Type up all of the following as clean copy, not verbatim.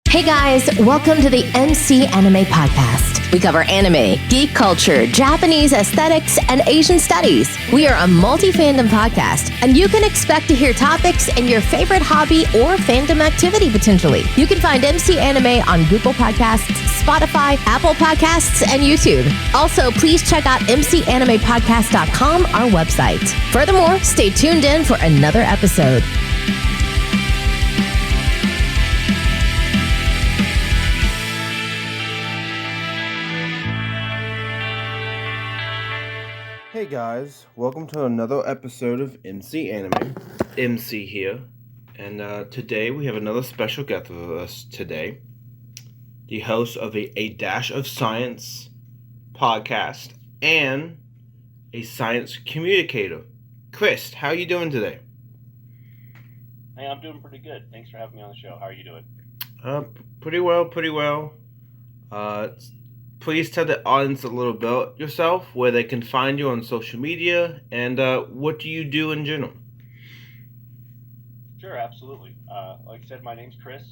Hey guys, welcome to the MC Anime Podcast. We cover anime, geek culture, Japanese aesthetics, and Asian studies. We are a multi-fandom podcast, and you can expect to hear topics in your favorite hobby or fandom activity potentially. You can find MC Anime on Google Podcasts, Spotify, Apple Podcasts, and YouTube. Also, please check out mcanimepodcast.com, our website. Furthermore, stay tuned in for another episode. Hey guys, welcome to another episode of MC Anime. MC here, and today we have another special guest with us today, the host of a Dash of Science podcast and a science communicator. Chris, how are you doing today? Hey, I'm doing pretty good. Thanks for having me on the show. How are you doing? Pretty well. Please tell the audience a little about yourself, where they can find you on social media, and what do you do in general? Sure, absolutely. Like I said, my name's Chris.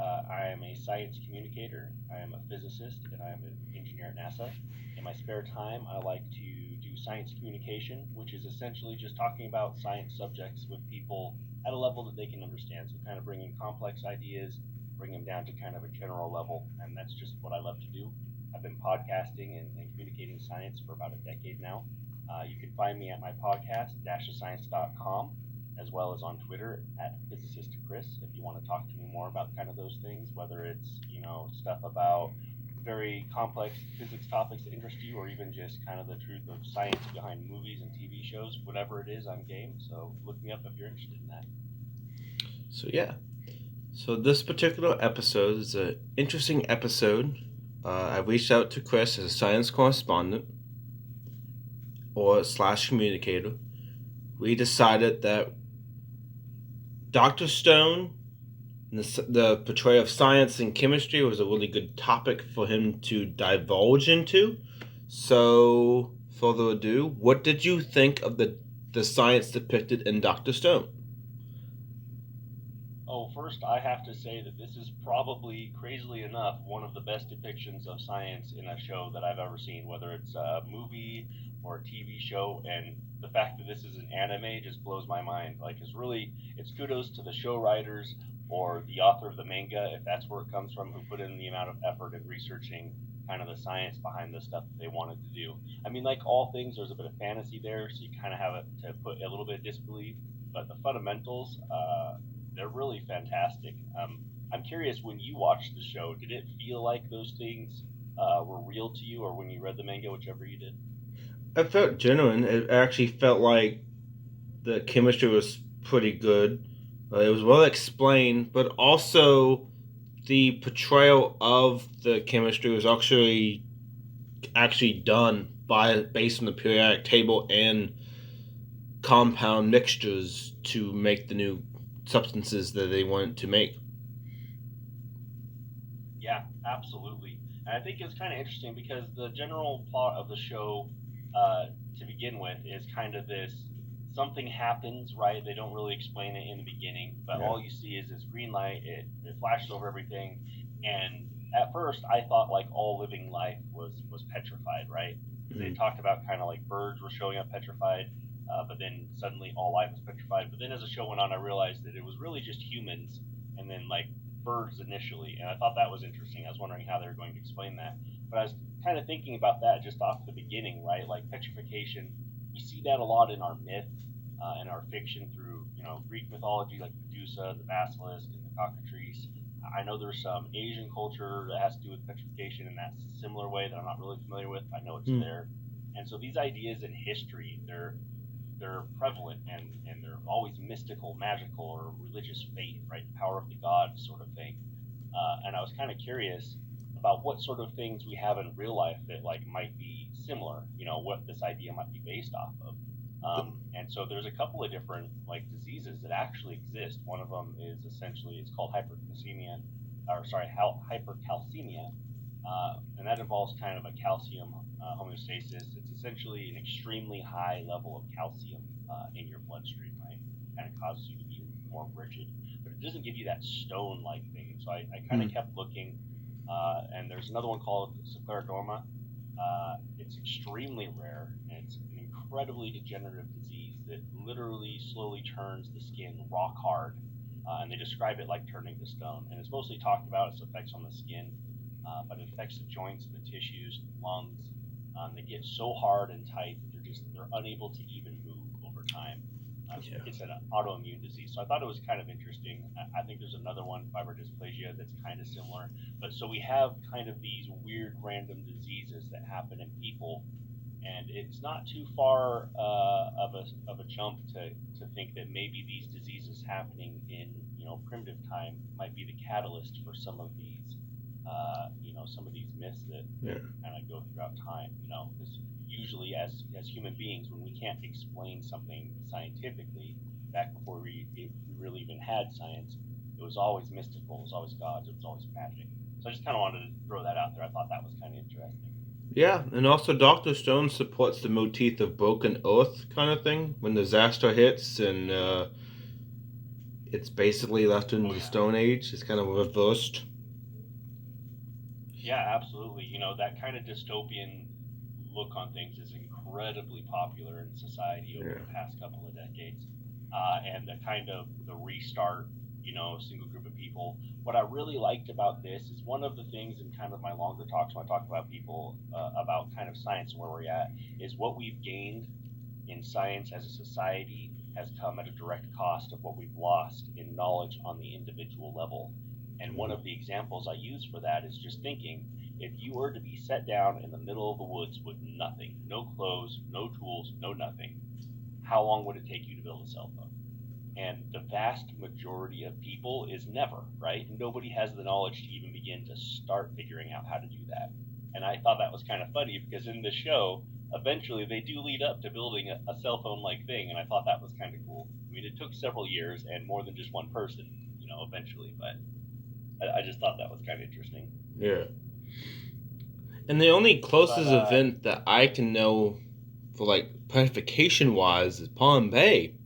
I am a science communicator. I am a physicist, and I am an engineer at NASA. In my spare time, I like to do science communication, which is essentially just talking about science subjects with people at a level that they can understand. So kind of bringing complex ideas, bring them down to kind of a general level, and that's just what I love to do. I've been podcasting and communicating science for about a decade now. You can find me at my podcast, dashofscience.com, as well as on Twitter at physicistchris if you want to talk to me more about kind of those things, whether it's, stuff about very complex physics topics that interest you, or even just kind of the truth of science behind movies and TV shows. Whatever it is, I'm game. So look me up if you're interested in that. So this particular episode is an interesting episode. I reached out to Chris as a science correspondent or / communicator. We decided that Dr. Stone, the portrayal of science and chemistry, was a really good topic for him to divulge into. So, further ado, what did you think of the science depicted in Dr. Stone? Oh, first, I have to say that this is probably, crazily enough, one of the best depictions of science in a show that I've ever seen, whether it's a movie or a TV show. And the fact that this is an anime just blows my mind. It's kudos to the show writers or the author of the manga, if that's where it comes from, who put in the amount of effort in researching kind of the science behind the stuff that they wanted to do. I mean, like all things, there's a bit of fantasy there, so you kind of have it to put a little bit of disbelief. But the fundamentals, they're really fantastic. I'm curious, when you watched the show, did it feel like those things were real to you, or when you read the manga, whichever you did? It felt genuine. It actually felt like the chemistry was pretty good. It was well explained, but also the portrayal of the chemistry was actually done based on the periodic table and compound mixtures to make the new substances that they wanted to make. Yeah, absolutely. And I think it's kind of interesting because the general plot of the show, to begin with, is kind of this: something happens, right? They don't really explain it in the beginning, but all you see is this green light. It flashes over everything, and at first I thought like all living life was petrified, right? Mm-hmm. They talked about kind of like birds were showing up petrified, but then suddenly all life was petrified. But then as the show went on, I realized that it was really just humans, and then like birds initially, and I thought that was interesting. I was wondering how they were going to explain that, but I was kind of thinking about that just off the beginning, right? Like petrification, we see that a lot in our myth, in our fiction through Greek mythology, like Medusa, the basilisk, and the cockatrice. I know there's some Asian culture that has to do with petrification in that similar way that I'm not really familiar with. I know it's there, and so these ideas in history, they're prevalent, and they're always mystical, magical, or religious faith, right? The power of the gods sort of thing. And I was kind of curious about what sort of things we have in real life that like might be similar, what this idea might be based off of. And so there's a couple of different like diseases that actually exist. One of them is it's called hypercalcemia, and that involves kind of a calcium homeostasis. It's essentially an extremely high level of calcium in your bloodstream, right? Kind of causes you to be more rigid, but it doesn't give you that stone-like thing. So I kind of kept looking, and there's another one called scleroderma. It's extremely rare, and it's an incredibly degenerative disease that literally slowly turns the skin rock hard, and they describe it like turning to stone. And it's mostly talked about its effects on the skin, but it affects the joints, the tissues, the lungs. They get so hard and tight that they're unable to even move over time. It's an autoimmune disease. So I thought it was kind of interesting. I think there's another one, fibrodysplasia, that's kind of similar. But so we have kind of these weird random diseases that happen in people, and it's not too far of a jump to think that maybe these diseases happening in primitive time might be the catalyst for some of these some of these myths that kind of go throughout time. Because usually as human beings, when we can't explain something scientifically, back before we really even had science, it was always mystical, it was always gods, it was always magic. So I just kind of wanted to throw that out there. I thought that was kind of interesting. Yeah, and also Dr. Stone supports the motif of broken earth kind of thing. When disaster hits and it's basically left in the Stone Age, it's kind of reversed. Yeah, absolutely. That kind of dystopian look on things is incredibly popular in society over the past couple of decades. And the kind of the restart, single group of people. What I really liked about this is one of the things in kind of my longer talks when I talk about people, about kind of science and where we're at, is what we've gained in science as a society has come at a direct cost of what we've lost in knowledge on the individual level. And one of the examples I use for that is just thinking, if you were to be set down in the middle of the woods with nothing, no clothes, no tools, no nothing, how long would it take you to build a cell phone? And the vast majority of people is never, right? Nobody has the knowledge to even begin to start figuring out how to do that. And I thought that was kind of funny because in the show, eventually they do lead up to building a cell phone-like thing, and I thought that was kind of cool. I mean, it took several years and more than just one person, eventually, but I just thought that was kind of interesting. Yeah. And the only closest event that I can know for, purification-wise is Pompeii.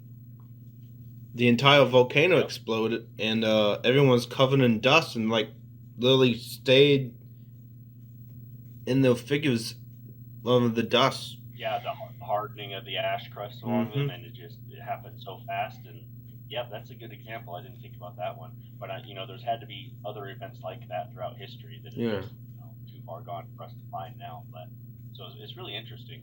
The entire volcano exploded, and everyone's covered in dust and, literally stayed in the figures of the dust. Yeah, the hardening of the ash crust along them, and it happened so fast. And, that's a good example. I didn't think about that one. But, there's had to be other events like that throughout history that are just, too far gone for us to find now. But so it's really interesting.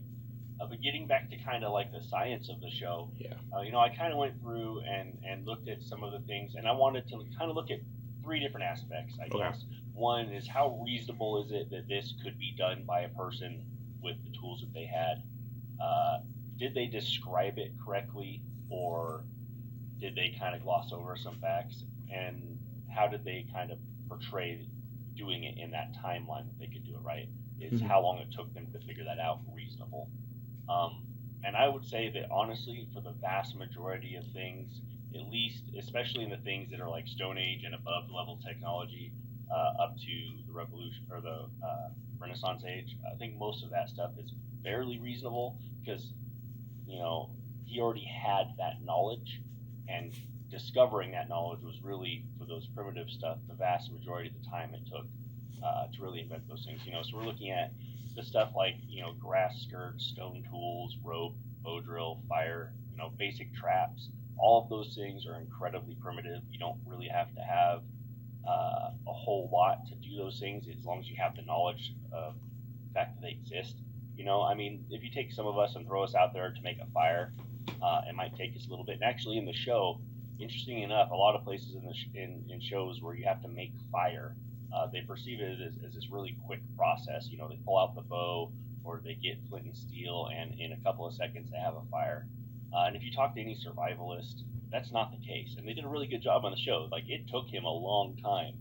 But getting back to kind of the science of the show, I kind of went through and looked at some of the things, and I wanted to kind of look at three different aspects, I guess. One is, how reasonable is it that this could be done by a person with the tools that they had? Did they describe it correctly, or did they kind of gloss over some facts? And how did they kind of portray doing it in that timeline that they could do it right? Is how long it took them to figure that out reasonable? And I would say that honestly, for the vast majority of things, at least, especially in the things that are like Stone Age and above level technology, up to the Revolution or the Renaissance Age, I think most of that stuff is fairly reasonable because, he already had that knowledge, and discovering that knowledge was really, for those primitive stuff, the vast majority of the time it took to really invent those things. So we're looking at the stuff like, grass skirts, stone tools, rope, bow drill, fire, basic traps. All of those things are incredibly primitive. You don't really have to have a whole lot to do those things as long as you have the knowledge of the fact that they exist. If you take some of us and throw us out there to make a fire, it might take us a little bit. And actually in the show, interesting enough, a lot of places in shows where you have to make fire, they perceive it as this really quick process. They pull out the bow or they get flint and steel, and in a couple of seconds they have a fire. And if you talk to any survivalist, that's not the case. And they did a really good job on the show. It took him a long time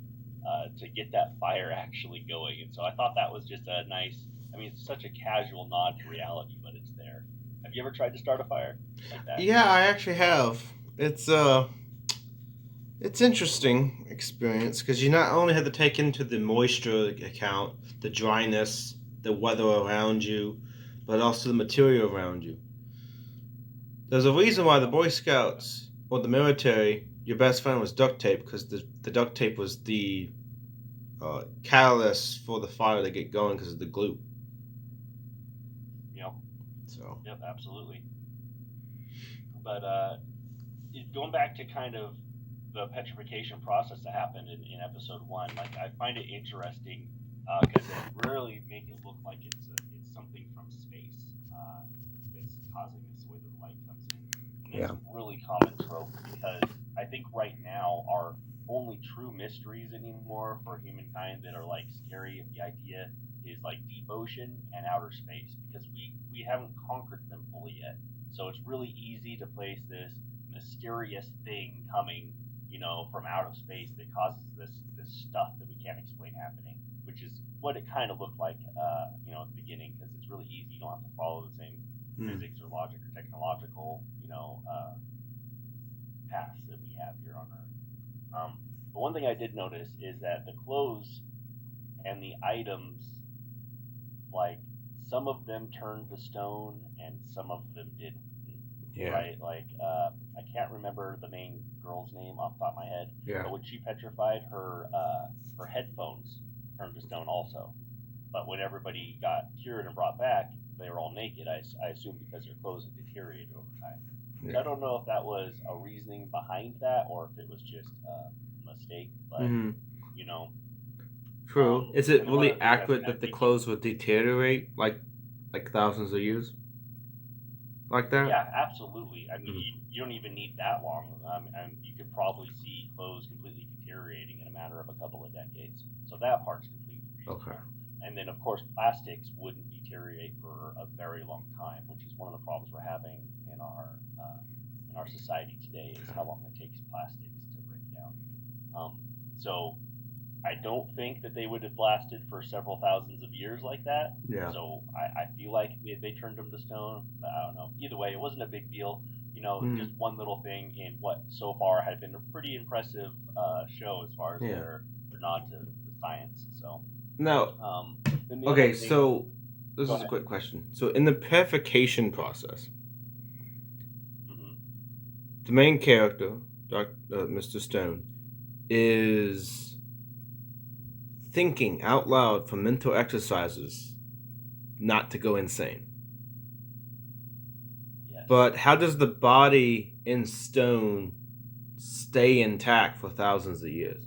to get that fire actually going. And so I thought that was just a nice, it's such a casual nod to reality, but it's there. Have you ever tried to start a fire like that? Yeah, I actually have. It's interesting experience because you not only have to take into the moisture account, the dryness, the weather around you, but also the material around you. There's a reason why the Boy Scouts or the military your best friend was duct tape because the duct tape was the catalyst for the fire to get going because of the glue. Yep. So. Yep. Absolutely. But going back to kind of the petrification process that happened in episode 1, like I find it interesting because it really make it look like it's something from space that's causing this way the light comes in. And it's Yeah. a really common trope because I think right now our only true mysteries anymore for humankind that are like scary if the idea is like deep ocean and outer space because we haven't conquered them fully yet. So it's really easy to place this mysterious thing coming, from out of space that causes this stuff that we can't explain happening, which is what it kind of looked like, at the beginning, because it's really easy. You don't have to follow the same physics or logic or technological, paths that we have here on Earth. But one thing I did notice is that the clothes and the items, like some of them turned to stone and some of them didn't. Yeah. Right? Like, I can't remember the main girl's name off the top of my head. Yeah. But when she petrified, her headphones turned to stone also. But when everybody got cured and brought back, they were all naked. I assume because their clothes had deteriorated over time. Yeah. So I don't know if that was a reasoning behind that or if it was just a mistake. But True. Is it really accurate that the clothes would deteriorate like thousands of years? Like that? Yeah, absolutely. I mean, you don't even need that long. And you could probably see clothes completely deteriorating in a matter of a couple of decades. So that part's completely reasonable. Okay. And then, of course, plastics wouldn't deteriorate for a very long time, which is one of the problems we're having in our society today is how long it takes plastics to break down. So I don't think that they would have lasted for several thousands of years like that. Yeah. So I feel like they turned them to stone. But I don't know. Either way, it wasn't a big deal. Just one little thing in what so far had been a pretty impressive show as far as their nod to the science. So no. Okay, so this is a quick question. So in the purification process, the main character, Mr. Stone, is thinking out loud for mental exercises not to go insane. Yes. But how does the body in stone stay intact for thousands of years?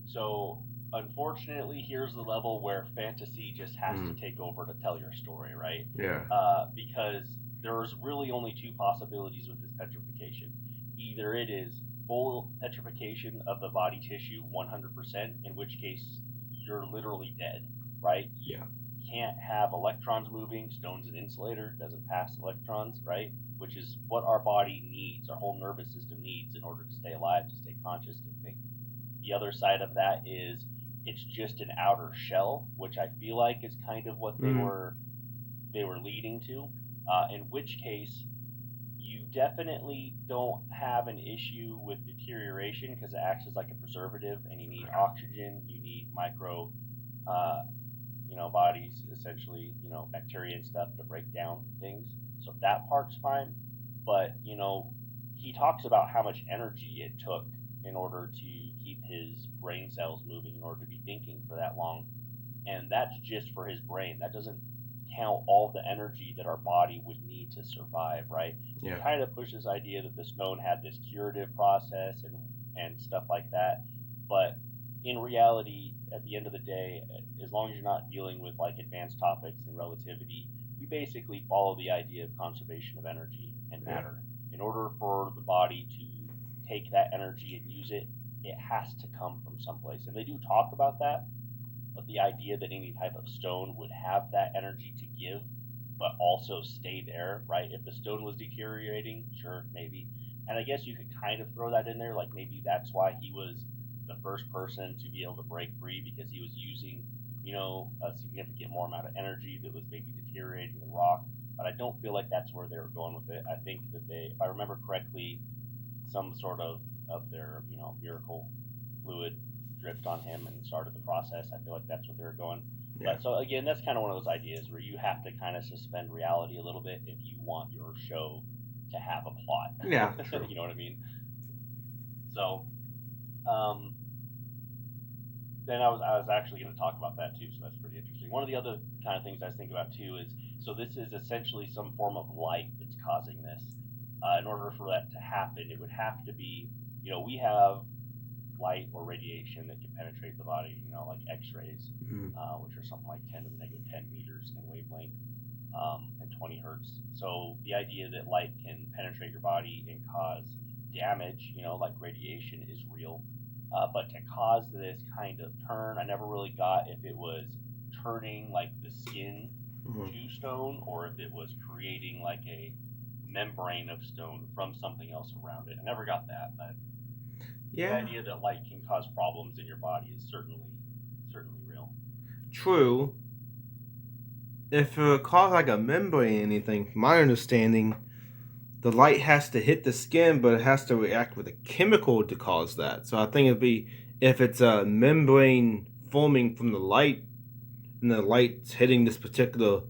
So, unfortunately, here's the level where fantasy just has to take over to tell your story, right? Yeah. Because there's really only two possibilities with this petrification. Either it is full petrification of the body tissue 100%, in which case you're literally dead, right? Yeah. You can't have electrons moving. Stone's an insulator, doesn't pass electrons, right? Which is what our body needs, our whole nervous system needs in order to stay alive, to stay conscious, to think. The other side of that is it's just an outer shell, which I feel like is kind of what they were leading to. In which case, you definitely don't have an issue with deterioration because it acts as like a preservative, and you need oxygen, you need micro, bodies, essentially, bacteria and stuff to break down things. So that part's fine. But he talks about how much energy it took in order to keep his brain cells moving in order to be thinking for that long. And that's just for his brain. That doesn't count all the energy that our body would need to survive, right? Yeah. He kind of pushes this idea that the stone had this curative process and stuff like that. But in reality, at the end of the day, as long as you're not dealing with like advanced topics and relativity, we basically follow the idea of conservation of energy and matter. In order for the body to take that energy and use it, it has to come from someplace. And they do talk about that, but the idea that any type of stone would have that energy to give, but also stay there, right? If the stone was deteriorating, sure, maybe. And I guess you could kind of throw that in there, like maybe that's why he was the first person to be able to break free because he was using, a significant more amount of energy that was maybe deteriorating the rock. But I don't feel like that's where they were going with it. I think that if I remember correctly, some sort of their, miracle fluid dripped on him and started the process. I feel like that's what they were going. Yeah. But so again, that's kind of one of those ideas where you have to kind of suspend reality a little bit if you want your show to have a plot. Yeah, true. You know what I mean? So um, then I was actually going to talk about that too. So that's pretty interesting. One of the other kind of things I was thinking about too is so this is essentially some form of light that's causing this. In order for that to happen, it would have to be, we have light or radiation that can penetrate the body, like X-rays, which are something like 10 to the negative 10 meters in wavelength, and 20 hertz. So the idea that light can penetrate your body and cause damage, like radiation, is real. But to cause this kind of turn, I never really got if it was turning like the skin to stone or if it was creating like a membrane of stone from something else around it. I never got that, but the idea that light can cause problems in your body is certainly real. True. If it causes like a membrane or anything, from my understanding, the light has to hit the skin, but it has to react with a chemical to cause that. So I think it'd be if it's a membrane forming from the light, and the light's hitting this particular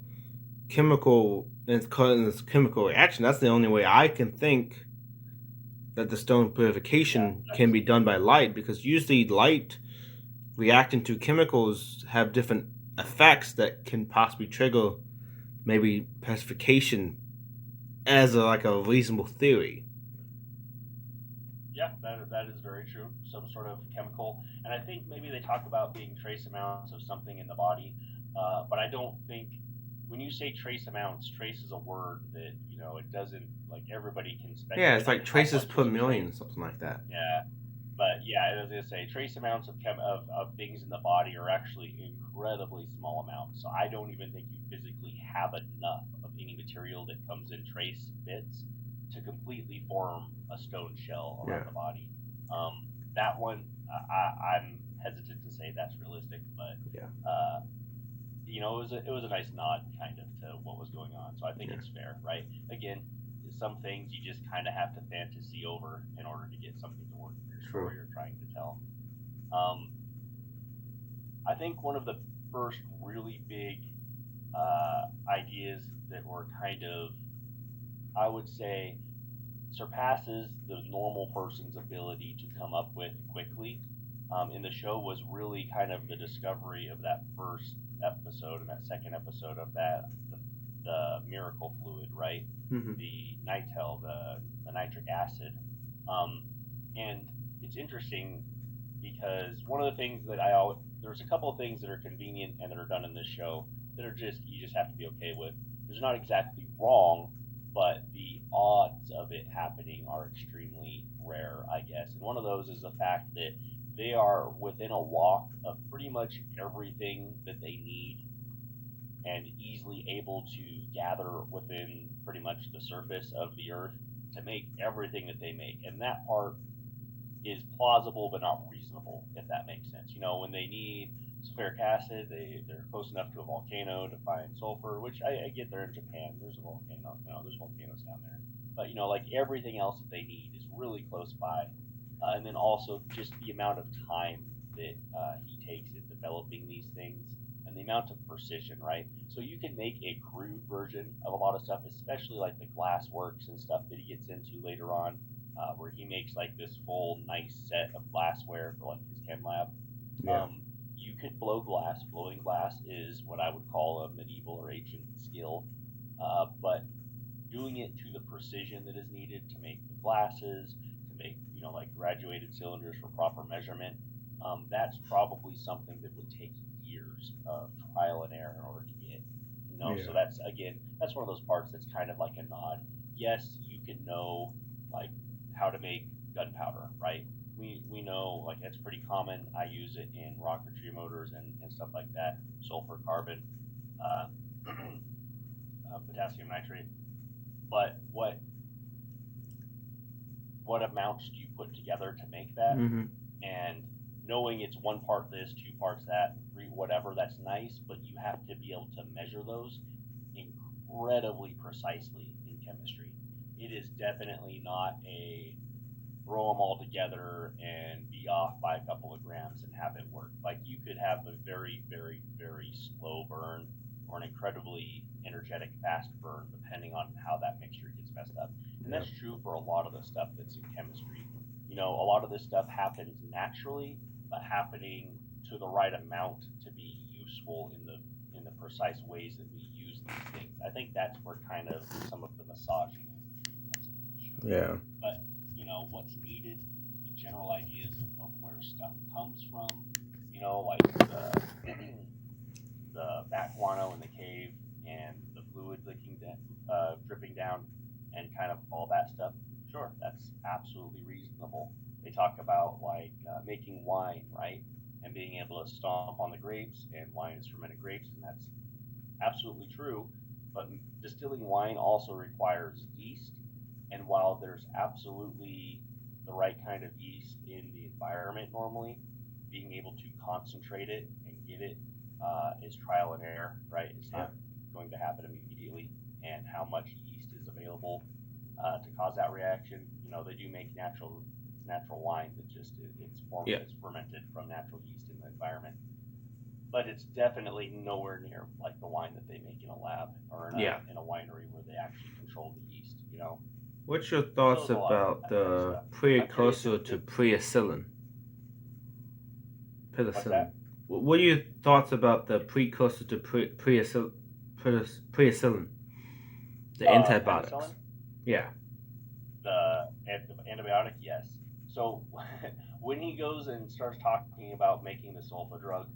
chemical, and it's causing this chemical reaction. That's the only way I can think that the stone purification can be done by light, because usually light reacting to chemicals have different effects that can possibly trigger maybe purification as like a reasonable theory. Yeah, that is very true. Some sort of chemical, and I think maybe they talk about being trace amounts of something in the body, but I don't think when you say trace amounts, trace is a word that it doesn't like everybody can speculate. Yeah, it's like on traces how much per is a million, trace. something like that. Yeah, but yeah, I was gonna say trace amounts of things in the body are actually incredibly small amounts. So I don't even think you physically have enough of any material that comes in trace bits to completely form a stone shell around the body. That one, I'm hesitant to say that's realistic, but it was a nice nod kind of to what was going on. So I think it's fair, right? Again, some things you just kind of have to fantasy over in order to get something to work for your story you're trying to tell. I think one of the first really big ideas that were kind of, I would say, surpasses the normal person's ability to come up with quickly in the show was really kind of the discovery of that first episode and that second episode of the miracle fluid, right? The nitel, the nitric acid. And it's interesting because one of the things that there's a couple of things that are convenient and that are done in this show that are you just have to be okay with. It's not exactly wrong, but the odds of it happening are extremely rare, I guess. And one of those is the fact that they are within a walk of pretty much everything that they need and easily able to gather within pretty much the surface of the earth to make everything that they make. And that part is plausible but not reasonable, if that makes sense. When they need sulfuric acid, they're close enough to a volcano to find sulfur, which I get they're in Japan. There's a volcano. There's volcanoes down there. But, like everything else that they need is really close by. And then also just the amount of time that he takes in developing these things and the amount of precision, right? So you can make a crude version of a lot of stuff, especially like the glass works and stuff that he gets into later on, where he makes like this full nice set of glassware for like his chem lab. You could blow glass. Blowing glass is what I would call a medieval or ancient skill, but doing it to the precision that is needed to make the glasses, to make like graduated cylinders for proper measurement, that's probably something that would take years of trial and error in order to get. So that's one of those parts that's kind of like a nod. Yes, you can know like how to make gunpowder, right? We know like that's pretty common. I use it in rocketry motors and stuff like that. Sulfur, carbon, uh, potassium nitrate. But what amounts do you put together to make that? And knowing it's one part this, two parts that, three whatever, that's nice, but you have to be able to measure those incredibly precisely in chemistry. It is definitely not a throw them all together and be off by a couple of grams and have it work. Like you could have a very, very, very slow burn or an incredibly energetic fast burn depending on how that mixture gets messed up. And that's true for a lot of the stuff that's in chemistry. A lot of this stuff happens naturally, but happening to the right amount to be useful in the precise ways that we use these things. I think that's where kind of some of the misogyny comes into the show. Yeah. But what's needed, the general ideas of where stuff comes from, like the bat guano in the cave and the fluid dripping down, and kind of all that stuff. Sure, that's absolutely reasonable. They talk about like making wine, right, and being able to stomp on the grapes, and wine is fermented grapes, and that's absolutely true. But distilling wine also requires yeast, and while there's absolutely the right kind of yeast in the environment normally, being able to concentrate it and get it is trial and error, right? It's Yeah. not going to happen immediately, and how much yeast is available to cause that reaction. They do make natural wine that just Yeah. it's fermented from natural yeast in the environment, but it's definitely nowhere near like the wine that they make in a lab or Yeah. in a winery where they actually control the yeast. What's your So thoughts there's a lot of about that kind of the stuff. I'm curious precursor to penicillin? what's Penicillin. that? What are your thoughts about the precursor to penicillin? The antibiotics. Penicillin, Yeah. the antibiotic, yes. So when he goes and starts talking about making the sulfa drug,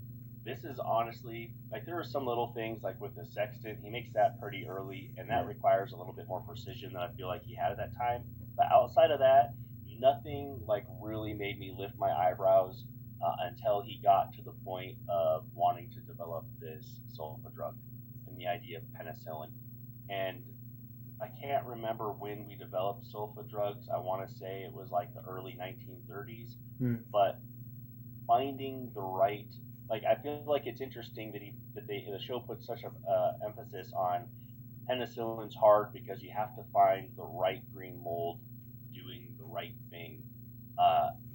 this is honestly like there are some little things like with the sextant. He makes that pretty early, and that Yeah. requires a little bit more precision than I feel like he had at that time. But outside of that, nothing like really made me lift my eyebrows until he got to the point of wanting to develop this sulfa drug and the idea of penicillin. And I can't remember when we developed sulfa drugs. I want to say it was like the early 1930s, Hmm. but finding the right, like, I feel like it's interesting that the show puts such a emphasis on penicillin's hard because you have to find the right green mold doing the right thing.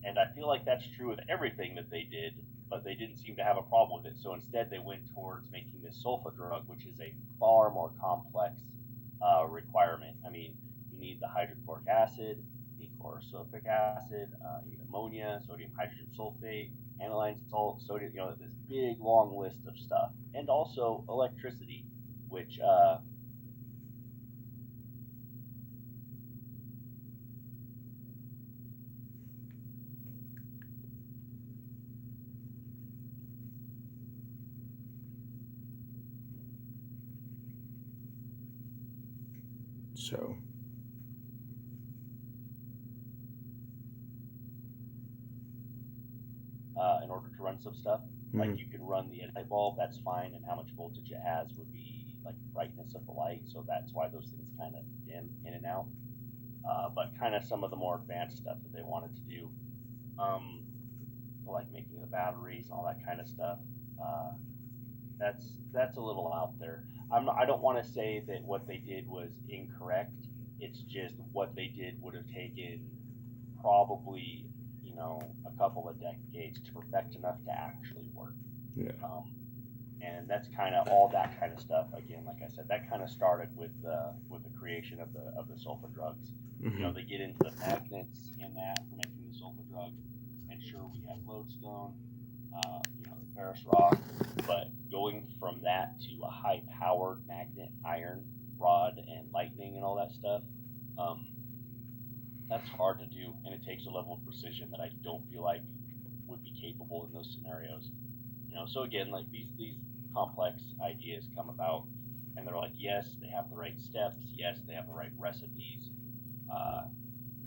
And I feel like that's true with everything that they did, but they didn't seem to have a problem with it. So instead, they went towards making this sulfa drug, which is a far more complex requirement. I mean, you need the hydrochloric acid, you need chlorosulfic acid, you need ammonia, sodium hydrogen sulfate, aniline salt, sodium, this big long list of stuff. And also electricity, which So. in order to run some stuff. Like you could run the light bulb, that's fine, and how much voltage it has would be like brightness of the light. So that's why those things kind of dim in and out. But kind of some of the more advanced stuff that they wanted to do, um, like making the batteries and all that kind of stuff. Uh, that's a little out there. I don't want to say that what they did was incorrect. It's just what they did would have taken probably a couple of decades to perfect enough to actually work. Yeah. And that's kind of all that kind of stuff. Again, like I said, that kind of started with the creation of the sulfa drugs. Mm-hmm. They get into the magnets in that for making the sulfa drug, and sure we have lodestone, the ferrous rock, but going from that to a high-powered magnet iron rod and lightning and all that stuff, that's hard to do, and it takes a level of precision that I don't feel like would be capable in those scenarios. So again, like these complex ideas come about, and they're like, yes, they have the right steps, yes, they have the right recipes. Uh,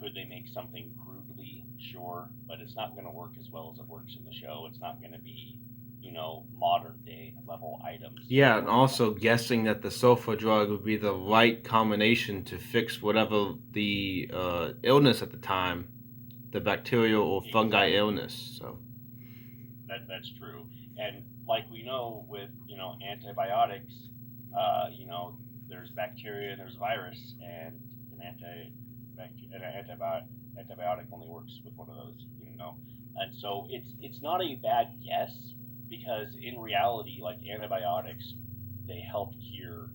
could they make something crudely? Sure, but it's not going to work as well as it works in the show. It's not going to be, modern day level items. Yeah, and also guessing that the sulfa drug would be the right combination to fix whatever the illness at the time, the bacterial or fungi illness. So that's true, and like we know with antibiotics, there's bacteria and there's virus, and an antibiotic only works with one of those. And so it's not a bad guess, because in reality, like, antibiotics, they helped cure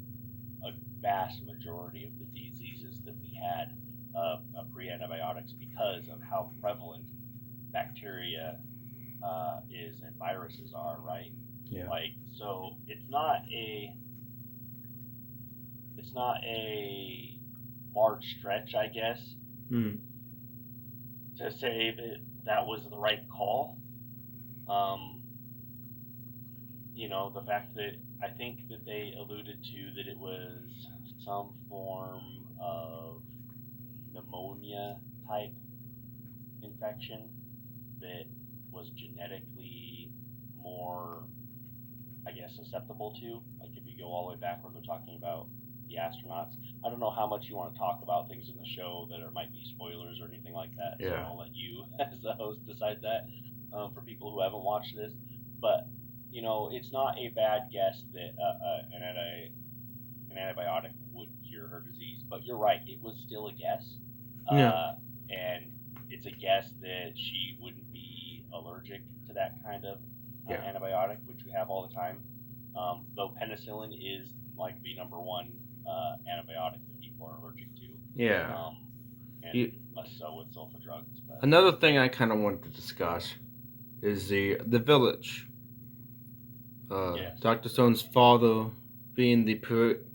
a vast majority of the diseases that we had. pre-antibiotics because of how prevalent bacteria is and viruses are, right? Yeah. Like, so it's not a large stretch, I guess, to say that was the right call. The fact that I think that they alluded to that it was some form of pneumonia type infection that was genetically more, I guess, susceptible to. Like if you go all the way back where they're talking about the astronauts. I don't know how much you want to talk about things in the show that might be spoilers or anything like that. Yeah. So I'll let you, as the host, decide that for people who haven't watched this. But it's not a bad guess that an antibiotic would cure her disease. But you're right; it was still a guess. And it's a guess that she wouldn't be allergic to that kind of antibiotic, which we have all the time. Though penicillin is like the number one antibiotic that people are allergic to. Yeah. And less so with sulfa drugs. But. Another thing I kind of wanted to discuss is the village. Yes. Dr. Stone's father being the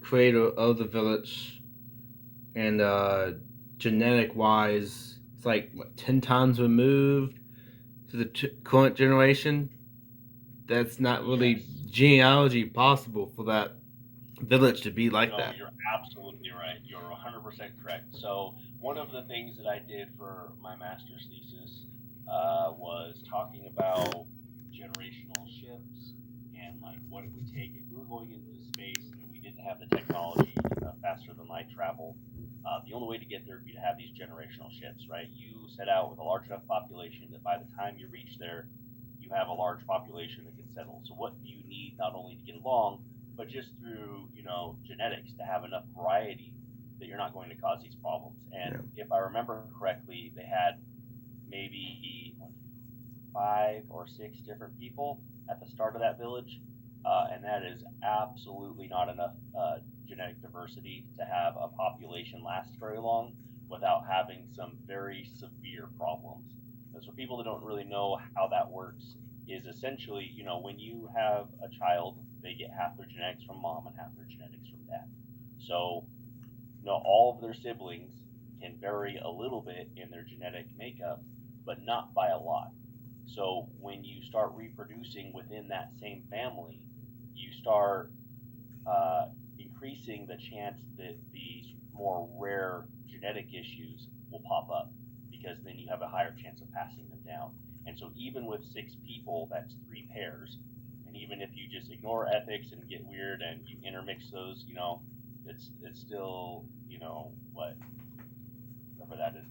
creator of the village, and genetic wise, it's like 10 times removed to the current generation. That's not really genealogy possible for that village to be like that. You're absolutely right. You're 100% correct. So one of the things that I did for my master's thesis was talking about generational shifts and like what it would take if we were going into space and we didn't have the technology faster than light travel. The only way to get there would be to have these generational shifts, right? You set out with a large enough population that by the time you reach there, you have a large population that can settle. So what do you need not only to get along, but just through genetics to have enough variety that you're not going to cause these problems. And if I remember correctly, they had maybe 5 or 6 different people at the start of that village, and that is absolutely not enough genetic diversity to have a population last very long without having some very severe problems. And so people that don't really know how that works is essentially, when you have a child, they get half their genetics from mom and half their genetics from dad. So, all of their siblings can vary a little bit in their genetic makeup, but not by a lot. So when you start reproducing within that same family, you start increasing the chance that these more rare genetic issues will pop up, because then you have a higher chance of passing them down. And so even with 6 people, that's 3 pairs. And even if you just ignore ethics and get weird and you intermix those, it's still, whatever that is,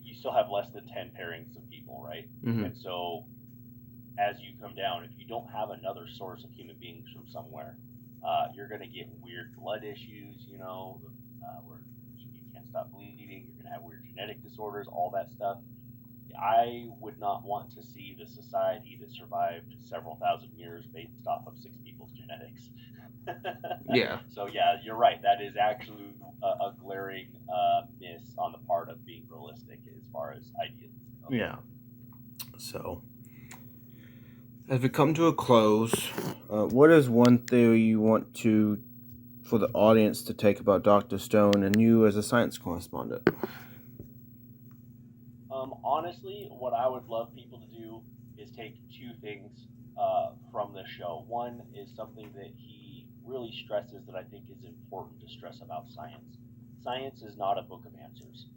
you still have less than 10 pairings of people, right? Mm-hmm. And so as you come down, if you don't have another source of human beings from somewhere, you're going to get weird blood issues, where you can't stop bleeding, you're going to have weird genetic disorders, all that stuff. I would not want to see the society that survived several thousand years based off of 6 people's genetics. Yeah. So yeah, you're right. That is actually a glaring miss on the part of being realistic as far as ideas go. Yeah. So, as we come to a close, what is one theory you want for the audience to take about Dr. Stone and you as a science correspondent? Honestly, what I would love people to do is take 2 things from this show. One is something that he really stresses that I think is important to stress about science. Science is not a book of answers.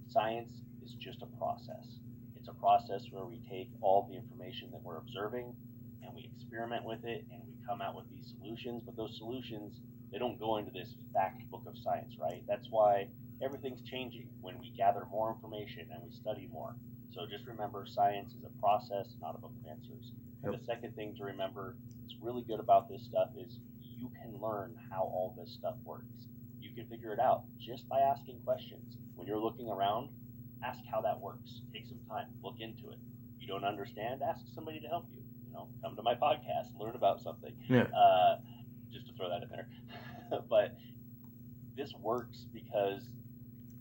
Science is just a process. It's a process where we take all the information that we're observing and we experiment with it and we come out with these solutions. But those solutions, they don't go into this fact book of science, right? That's why everything's changing when we gather more information and we study more. So just remember, science is a process, not a book of answers. And the second thing to remember, what's really good about this stuff is you can learn how all this stuff works. You can figure it out just by asking questions. When you're looking around, ask how that works. Take some time, look into it. If you don't understand, ask somebody to help you. Come to my podcast, learn about something. Yeah. Just to throw that in there. But this works because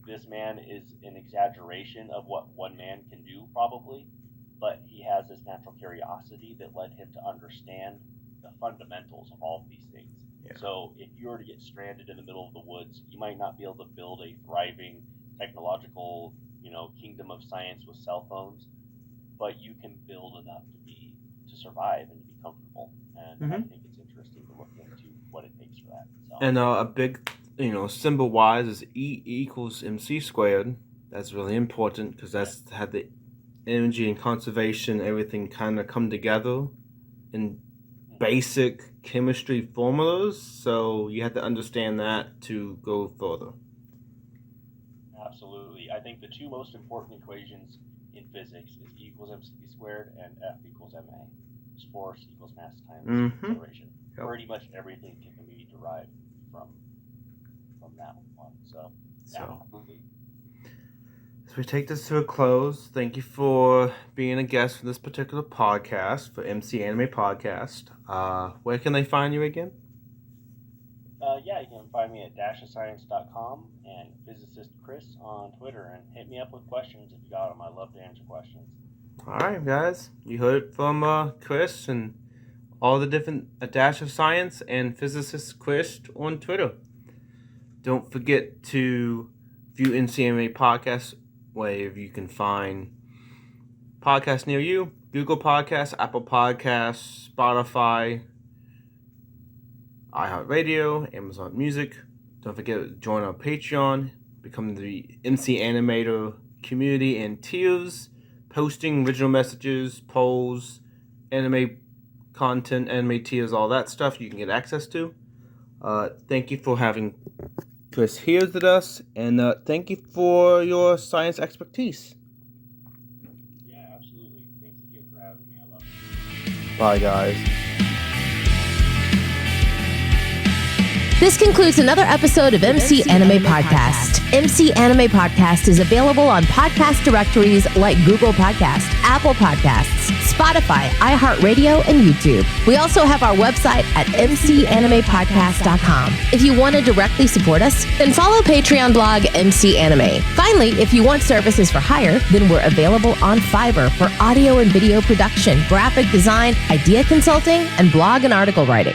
this man is an exaggeration of what one man can do, probably, but he has this natural curiosity that led him to understand the fundamentals of all of these things. Yeah. So if you were to get stranded in the middle of the woods, you might not be able to build a thriving technological, kingdom of science with cell phones, but you can build enough to survive and to be comfortable. And I think it's interesting to look into what it takes for that. So. And a big, symbol wise is E equals MC squared. That's really important because that's had the energy and conservation, everything kind of come together in basic chemistry formulas. So you have to understand that to go further. Absolutely. I think the two most important equations in physics is E equals mc squared and F equals ma. It's force equals mass times acceleration. Yep. Pretty much everything can be derived from that one. So absolutely. So we take this to a close. Thank you for being a guest for this particular podcast, for MC Anime Podcast. Where can they find you again? You can find me at dashofscience.com and physicist Chris on Twitter, and hit me up with questions if you got them. I love to answer questions. All right, guys. You heard from Chris and all the different Dash of Science and physicist Chris on Twitter. Don't forget to view NCMA Podcast, where you can find podcasts near you: Google Podcasts, Apple Podcasts, Spotify, iHeartRadio, Amazon Music. Don't forget to join our Patreon, become the MC Animator community and tiers, posting original messages, polls, anime content, anime tiers, all that stuff you can get access to. Thank you for having Chris here with us, and thank you for your science expertise. Yeah, absolutely. Thanks again for having me. I love it. Bye, guys. This concludes another episode of MC Anime Podcast. MC Anime Podcast is available on podcast directories like Google Podcasts, Apple Podcasts, Spotify, iHeartRadio, and YouTube. We also have our website at mcanimepodcast.com. If you want to directly support us, then follow Patreon blog MC Anime. Finally, if you want services for hire, then we're available on Fiverr for audio and video production, graphic design, idea consulting, and blog and article writing.